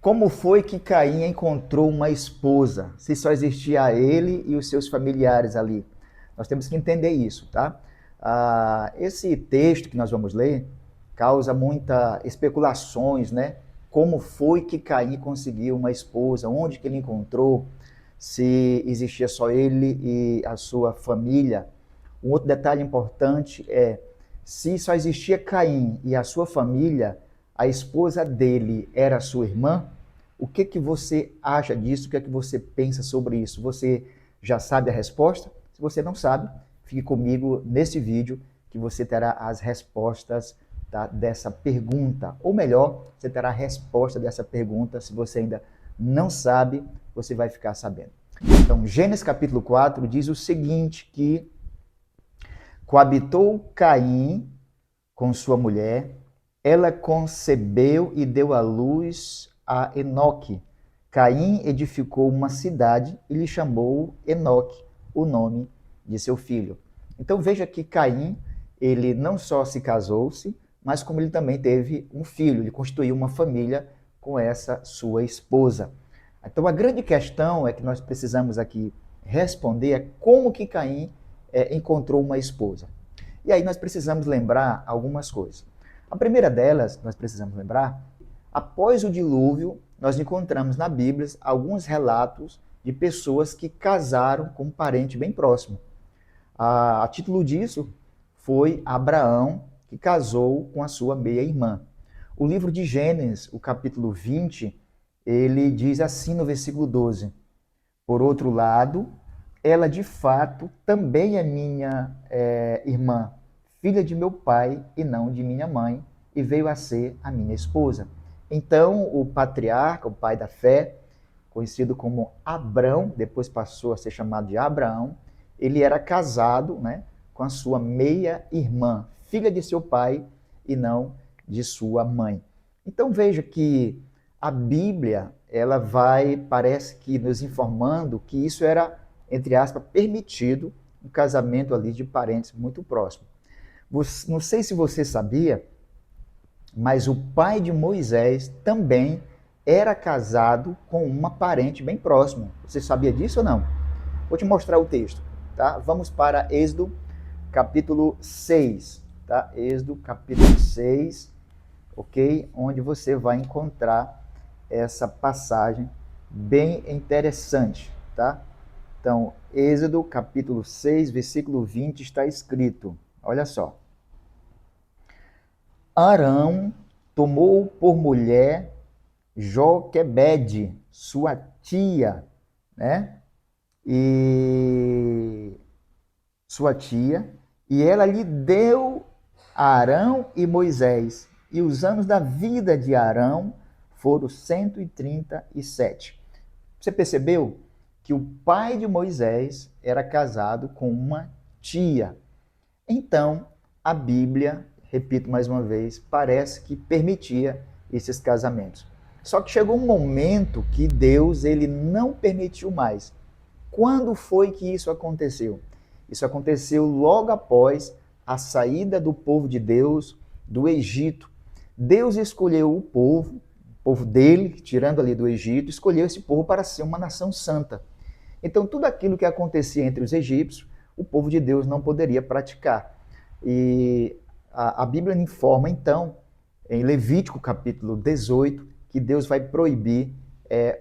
Como foi que Caim encontrou uma esposa, se só existia ele e os seus familiares ali? Nós temos que entender isso, tá? Esse texto que nós vamos ler causa muitas especulações, né? Como foi que Caim conseguiu uma esposa? Onde que ele encontrou? Se existia só ele e a sua família? Um outro detalhe importante é, se só existia Caim e a sua família, a esposa dele era sua irmã? O que que você acha disso? O que é que você pensa sobre isso? Você já sabe a resposta? Se você não sabe, fique comigo nesse vídeo que você terá as respostas, tá, dessa pergunta. Ou melhor, você terá a resposta dessa pergunta. Se você ainda não sabe, você vai ficar sabendo. Então, Gênesis capítulo 4 diz o seguinte, que coabitou Caim com sua mulher, ela concebeu e deu à luz a Enoque. Caim edificou uma cidade e lhe chamou Enoque, o nome de seu filho. Então veja que Caim, ele não só se casou-se, mas como ele também teve um filho, ele constituiu uma família com essa sua esposa. Então a grande questão é que nós precisamos aqui responder é como que Caim encontrou uma esposa. E aí nós precisamos lembrar algumas coisas. A primeira delas, nós precisamos lembrar, após o dilúvio, nós encontramos na Bíblia alguns relatos de pessoas que casaram com um parente bem próximo. A título disso, foi Abraão que casou com a sua meia-irmã. O livro de Gênesis, o capítulo 20, ele diz assim no versículo 12: por outro lado, ela de fato também é minha irmã, filha de meu pai e não de minha mãe, e veio a ser a minha esposa. Então, o patriarca, o pai da fé, conhecido como Abrão, depois passou a ser chamado de Abraão, ele era casado, né, com a sua meia-irmã, filha de seu pai e não de sua mãe. Então veja que a Bíblia, ela vai, parece que nos informando que isso era, entre aspas, permitido, um casamento ali de parentes muito próximos. Não sei se você sabia, mas o pai de Moisés também era casado com uma parente bem próxima. Você sabia disso ou não? Vou te mostrar o texto, tá? Vamos para Êxodo, capítulo 6, tá? Êxodo, capítulo 6, ok? Onde você vai encontrar essa passagem bem interessante, tá? Então, Êxodo, capítulo 6, versículo 20, está escrito, olha só. Arão tomou por mulher Joquebede, sua tia, né? E sua tia, e ela lhe deu a Arão e Moisés. E os anos da vida de Arão foram 137. Você percebeu que o pai de Moisés era casado com uma tia. Então, a Bíblia, repito mais uma vez, parece que permitia esses casamentos. Só que chegou um momento que Deus ele não permitiu mais. Quando foi que isso aconteceu? Isso aconteceu logo após a saída do povo de Deus do Egito. Deus escolheu o povo dele, tirando ali do Egito, escolheu esse povo para ser uma nação santa. Então, tudo aquilo que acontecia entre os egípcios, o povo de Deus não poderia praticar. E a Bíblia informa, então, em Levítico capítulo 18, que Deus vai proibir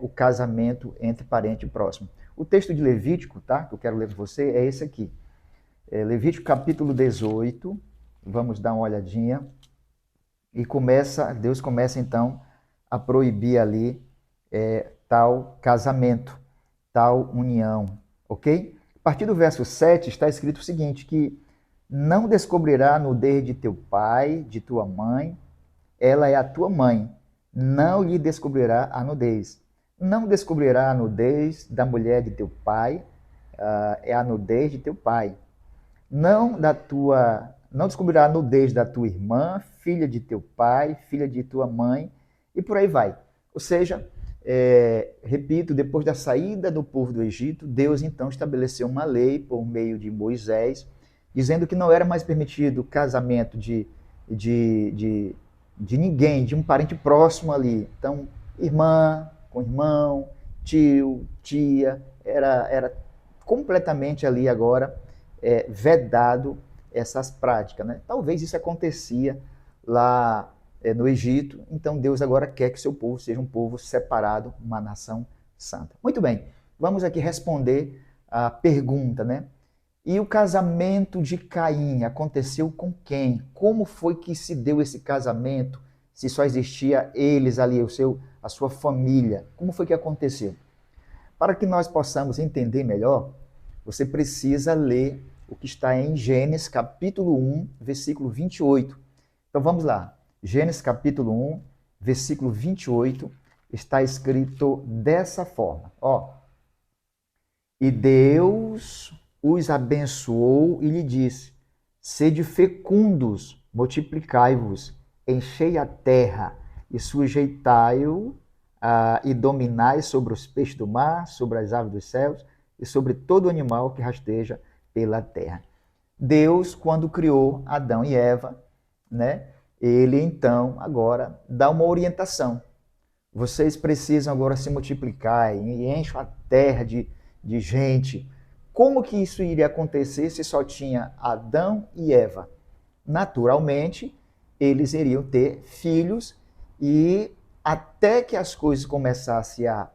o casamento entre parente próximo. O texto de Levítico, tá, que eu quero ler para você, é esse aqui. Levítico capítulo 18, vamos dar uma olhadinha. E Deus começa então a proibir ali tal casamento, tal união, ok? A partir do verso 7 está escrito o seguinte, que não descobrirá a nudez de teu pai, de tua mãe, ela é a tua mãe, não lhe descobrirá a nudez. Não descobrirá a nudez da mulher de teu pai, é a nudez de teu pai. Não descobrirá a nudez da tua irmã, filha de teu pai, filha de tua mãe, e por aí vai. Ou seja, repito, depois da saída do povo do Egito, Deus então estabeleceu uma lei por meio de Moisés, dizendo que não era mais permitido o casamento de ninguém, de um parente próximo ali. Então, irmã com irmão, tio, tia, era completamente ali agora vedado essas práticas, né? Talvez isso acontecia lá no Egito, então Deus agora quer que seu povo seja um povo separado, uma nação santa. Muito bem, vamos aqui responder a pergunta, né? E o casamento de Caim aconteceu com quem? Como foi que se deu esse casamento? Se só existia eles ali, a sua família. Como foi que aconteceu? Para que nós possamos entender melhor, você precisa ler o que está em Gênesis capítulo 1, versículo 28. Então vamos lá. Gênesis capítulo 1, versículo 28, está escrito dessa forma. Ó, e Deus os abençoou e lhe disse: sede fecundos, multiplicai-vos, enchei a terra e sujeitai-o e dominai sobre os peixes do mar, sobre as aves dos céus e sobre todo animal que rasteja pela terra. Deus, quando criou Adão e Eva, né, ele então agora dá uma orientação. Vocês precisam agora se multiplicar e enchem a terra de gente. Como que isso iria acontecer se só tinha Adão e Eva? Naturalmente, eles iriam ter filhos e até que as coisas começassem a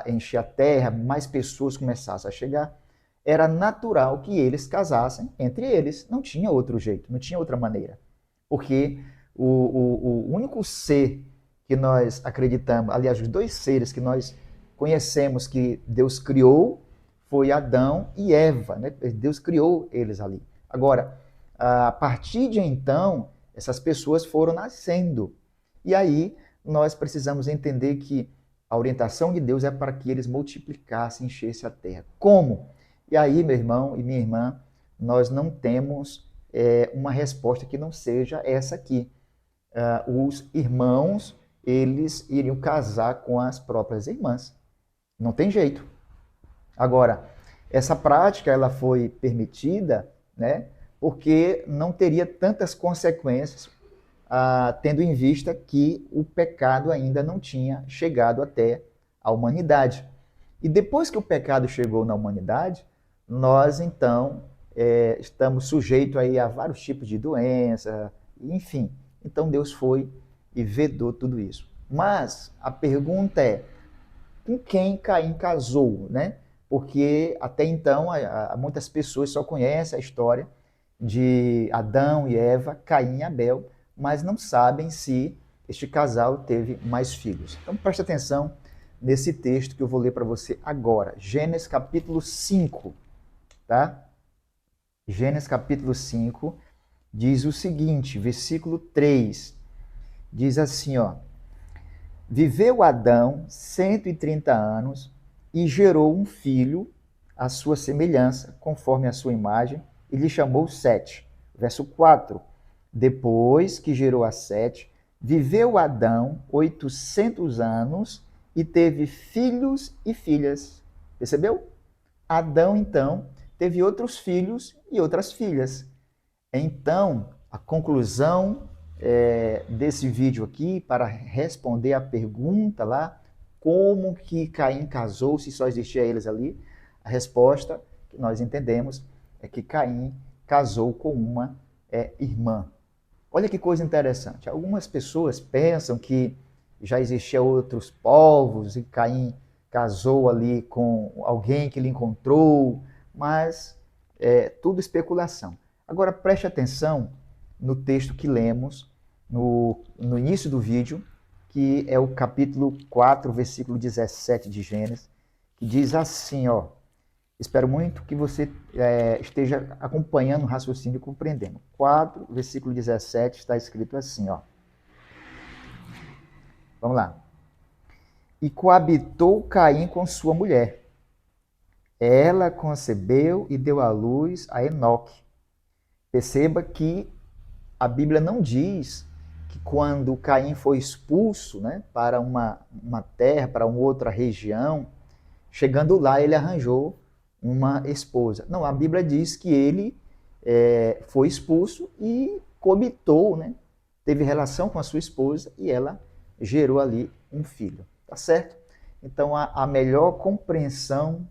encher a terra, mais pessoas começassem a chegar, era natural que eles casassem entre eles. Não tinha outro jeito, não tinha outra maneira. Porque o único ser que nós acreditamos, aliás, os dois seres que nós conhecemos que Deus criou foi Adão e Eva, né? Deus criou eles ali. Agora, a partir de então, essas pessoas foram nascendo. E aí nós precisamos entender que a orientação de Deus é para que eles multiplicassem, enchessem a terra. Como? E aí, meu irmão e minha irmã, nós não temos uma resposta que não seja essa aqui. Os irmãos, eles iriam casar com as próprias irmãs. Não tem jeito. Agora, essa prática ela foi permitida, né, porque não teria tantas consequências, tendo em vista que o pecado ainda não tinha chegado até a humanidade. E depois que o pecado chegou na humanidade, nós então estamos sujeitos aí a vários tipos de doença, enfim. Então Deus foi e vedou tudo isso. Mas a pergunta é, com quem Caim casou, né? Porque até então muitas pessoas só conhecem a história de Adão e Eva, Caim e Abel, mas não sabem se este casal teve mais filhos. Então preste atenção nesse texto que eu vou ler para você agora. Gênesis capítulo 5, tá? Gênesis capítulo 5 diz o seguinte, versículo 3, diz assim, ó: viveu Adão 130 anos e gerou um filho à sua semelhança, conforme a sua imagem, e lhe chamou Sete. Verso 4, depois que gerou a Sete, viveu Adão 800 anos e teve filhos e filhas. Percebeu? Adão, então, teve outros filhos e outras filhas. Então, a conclusão desse vídeo aqui, para responder a pergunta lá, como que Caim casou, se só existia eles ali, a resposta que nós entendemos é que Caim casou com uma irmã. Olha que coisa interessante. Algumas pessoas pensam que já existiam outros povos e Caim casou ali com alguém que ele encontrou, mas tudo especulação. Agora preste atenção no texto que lemos no início do vídeo, que é o capítulo 4, versículo 17 de Gênesis, que diz assim, ó, espero muito que você esteja acompanhando o raciocínio e compreendendo. 4, versículo 17, está escrito assim, ó. Vamos lá. E coabitou Caim com sua mulher. Ela concebeu e deu à luz a Enoque. Perceba que a Bíblia não diz que quando Caim foi expulso, né, para uma terra, para uma outra região, chegando lá ele arranjou uma esposa. Não, a Bíblia diz que ele foi expulso e coabitou, né, teve relação com a sua esposa e ela gerou ali um filho, tá certo? Então a melhor compreensão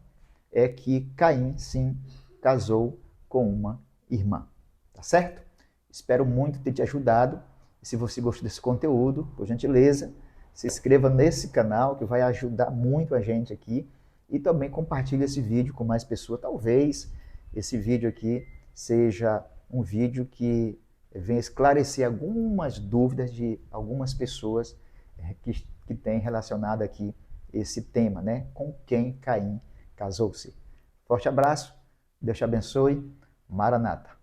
é que Caim, sim, casou com uma irmã, tá certo? Espero muito ter te ajudado. E se você gostou desse conteúdo, por gentileza, se inscreva nesse canal que vai ajudar muito a gente aqui e também compartilhe esse vídeo com mais pessoas. Talvez esse vídeo aqui seja um vídeo que venha esclarecer algumas dúvidas de algumas pessoas que têm relacionado aqui esse tema, né? Com quem Caim casou-se. Forte abraço, Deus te abençoe, Maranata.